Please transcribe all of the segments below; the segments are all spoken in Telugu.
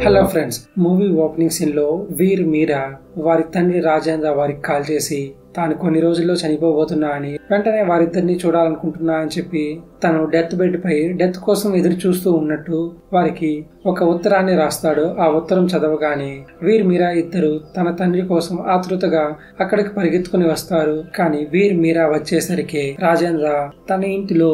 Hello friends, movie opening scene లో వీర్ మీరా వారి తండ్రి రాజేంద్ర వారికి కాల్ చేసి తాను కొన్ని రోజుల్లో చనిపోబోతున్నా అని, వెంటనే వారిద్దరిని చూడాలనుకుంటున్నా అని చెప్పి తను డెత్ బెడ్ పై డెత్ కోసం ఎదురు చూస్తూ ఉన్నట్టు వారికి ఒక ఉత్తరాన్ని రాస్తాడు. ఆ ఉత్తరం చదవగానే వీర్ మీరా ఇద్దరు తన తండ్రి కోసం ఆతృతగా అక్కడికి పరిగెత్తుకుని వస్తారు. కానీ వీర్ మీరా వచ్చేసరికి రాజేంద్ర తన ఇంటిలో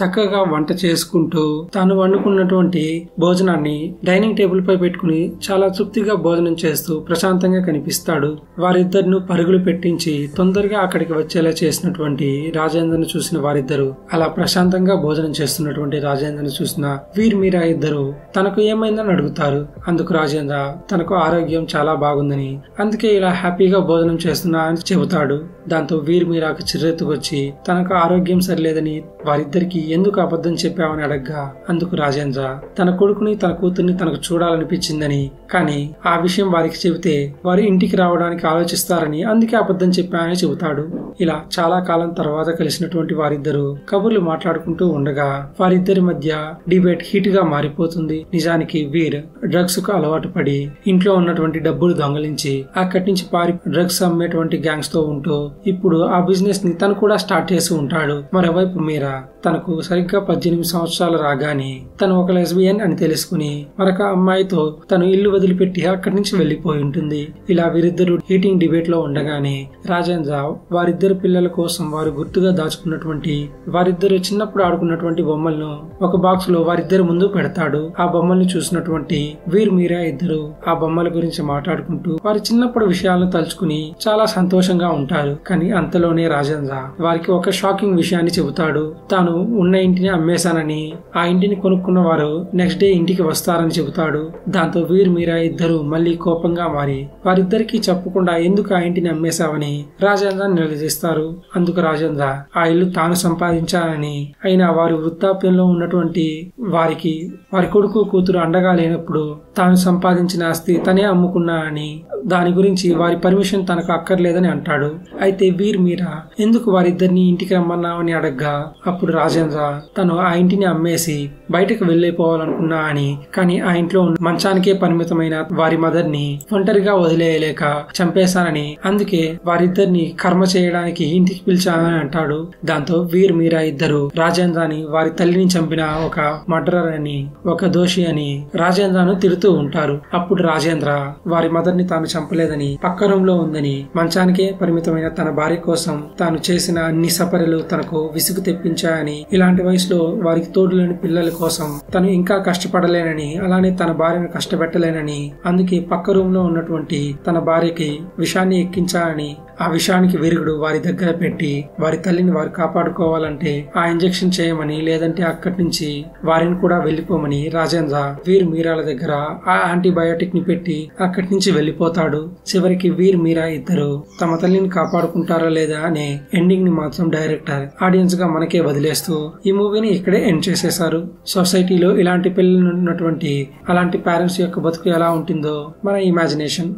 చక్కగా వంట చేసుకుంటూ తాను వండుకున్నటువంటి భోజనాన్ని డైనింగ్ టేబుల్ పై పెట్టుకుని చాలా తృప్తిగా భోజనం చేస్తూ ప్రశాంతంగా కనిపిస్తాడు. వారిద్దరిని పరుగులు పెట్టించి తొందరగా అక్కడికి వచ్చేలా చేసినటువంటి రాజేంద్రను చూసిన వారిద్దరు, అలా ప్రశాంతంగా భోజనం చేస్తున్నటువంటి రాజేంద్రను చూసిన వీర్ మీరా ఇద్దరు తనకు ఏమైందని అడుగుతారు. అందుకు రాజేంద్ర తనకు ఆరోగ్యం చాలా బాగుందని, అందుకే ఇలా హ్యాపీగా భోజనం చేస్తున్నా అని చెబుతాడు. దాంతో వీర్ మీరాకు చిర్రెత్తుకొచ్చి తనకు ఆరోగ్యం సరిలేదని వారిద్దరికి ఎందుకు అబద్ధం చెప్పావని అడగ్గా, అందుకు రాజేంద్ర తన కొడుకుని తన కూతుర్ని తనకు చూడాలనిపించిందని, కానీ ఆ విషయం వారికి చెబితే వారి ఇంటికి రావడానికి ఆలోచిస్తారని అందుకే అబద్ధం చెప్పానని చెబుతాడు. ఇలా చాలా కాలం తర్వాత కలిసినటువంటి వారిద్దరు కబుర్లు మాట్లాడుకుంటూ ఉండగా వారిద్దరి మధ్య డిబేట్ హీట్ గా మారిపోతుంది. నిజానికి వీర్ డ్రగ్స్ కు అలవాటు పడి ఇంట్లో ఉన్నటువంటి డబ్బులు దొంగలించి అక్కడి నుంచి పారి డ్రగ్స్ అమ్మేటువంటి గ్యాంగ్స్ తో ఉంటూ ఇప్పుడు ఆ బిజినెస్ ని తను కూడా స్టార్ట్ చేసి ఉంటాడు. మరోవైపు మీరా తనకు సరిగ్గా 18 సంవత్సరాలు రాగానే తను ఒక లెస్బియన్ అని తెలుసుకుని మరొక అమ్మాయితో తను ఇల్లు వదిలిపెట్టి అక్కడి నుంచి వెళ్లిపోయి ఉంటుంది. ఇలా వీరిద్దరు హీటింగ్ డిబేట్ లో ఉండగానే రాజేంద్ర వారిద్దరు పిల్లల కోసం వారు గుర్తుగా దాచుకున్నటువంటి వారిద్దరు చిన్నప్పుడు ఆడుకున్నటువంటి బొమ్మలను ఒక బాక్స్ లో వారిద్దరు ముందు పెడతాడు. ఆ బొమ్మల్ని చూసినటువంటి వీర్ మీరా ఇద్దరు ఆ బొమ్మల గురించి మాట్లాడుకుంటూ వారి చిన్నప్పుడు విషయాలను తలుచుకుని చాలా సంతోషంగా ఉంటారు. కానీ అంతలోనే రాజేంద్ర వారికి ఒక షాకింగ్ విషయాన్ని చెబుతాడు. తాను ఉన్న ఇంటిని అమ్మేశానని, ఆ ఇంటిని కొనుక్కున్న వారు నెక్స్ట్ డే ఇంటికి వస్తారని చెబుతాడు. దాంతో వీర్ మీరా ఇద్దరు మళ్లీ కోపంగా మారి వారిద్దరికి చెప్పకుండా ఎందుకు ఆ ఇంటిని అమ్మేశావని రాజేంద్ర నిలదీస్తారు. అందుకు రాజేంద్ర ఆ ఇల్లు తాను సంపాదించాలని, అయినా వారు వృద్ధాప్యంలో ఉన్నటువంటి వారికి వారి కొడుకు కూతురు అండగా లేనప్పుడు తాను సంపాదించిన ఆస్తి తనే అమ్ముకున్నా అని, దాని గురించి వారి పర్మిషన్ తనకు అక్కర్లేదని అంటాడు. అయితే వీర్ మీరా ఎందుకు వారిద్దరిని ఇంటికి రమ్మన్నావని అడగ్గా అప్పుడు రాజేంద్ర తను ఆ ఇంటిని అమ్మేసి బయటకు వెళ్లిపోవాలనుకున్నా అని, కానీ ఆ ఇంట్లో మంచానికే పరిమితమైన వారి మదర్ ని ఒంటరిగా వదిలేయలేక చంపేశానని, అందుకే వారిద్దరిని కర్మ చేయడానికి ఇంటికి పిలిచానని అంటాడు. దాంతో వీర్ మీరా ఇద్దరు రాజేంద్రని వారి తల్లిని చంపిన ఒక మర్డరర్ అని, ఒక దోషి అని రాజేంద్రను తిడుతూ ఉంటారు. అప్పుడు రాజేంద్ర వారి మదర్ ని తాను చంపలేదని, పక్క రూమ్ లో ఉందని, మంచానికే పరిమితమైన తన భార్య కోసం తాను చేసిన అన్ని సపరలు తనకు విసుగు తెప్పించాయని, ఇలాంటి వయసులో వారికి తోడులేని పిల్లల కోసం తను ఇంకా కష్టపడలేనని, అలానే తన భార్యను కష్టపెట్టలేనని, అందుకే పక్క రూమ్ లో ఉన్నటువంటి తన భార్యకి విషాన్ని ఎక్కించాలని, ఆ విషయానికి విరుగుడు వారి దగ్గర పెట్టి వారి తల్లిని వారు కాపాడుకోవాలంటే ఆ ఇంజెక్షన్ చేయమని, లేదంటే అక్కడి నుంచి వారిని కూడా వెళ్లిపోమని రాజేంద్ర వీర్ మీరాల దగ్గర ఆ యాంటీబయాటిక్ ని పెట్టి అక్కడి నుంచి వెళ్లిపోతాడు. చివరికి వీర్ మీరా ఇద్దరు తమ తల్లిని కాపాడుకుంటారా లేదా అనే ఎండింగ్ ని మాత్రం డైరెక్టర్ ఆడియన్స్ గా మనకే వదిలేస్తూ ఈ మూవీని ఇక్కడే ఎండ్ చేసేశారు. సొసైటీలో ఇలాంటి పిల్లలు ఉన్నటువంటి అలాంటి పేరెంట్స్ యొక్క బతుకు ఎలా ఉంటుందో మన ఇమాజినేషన్.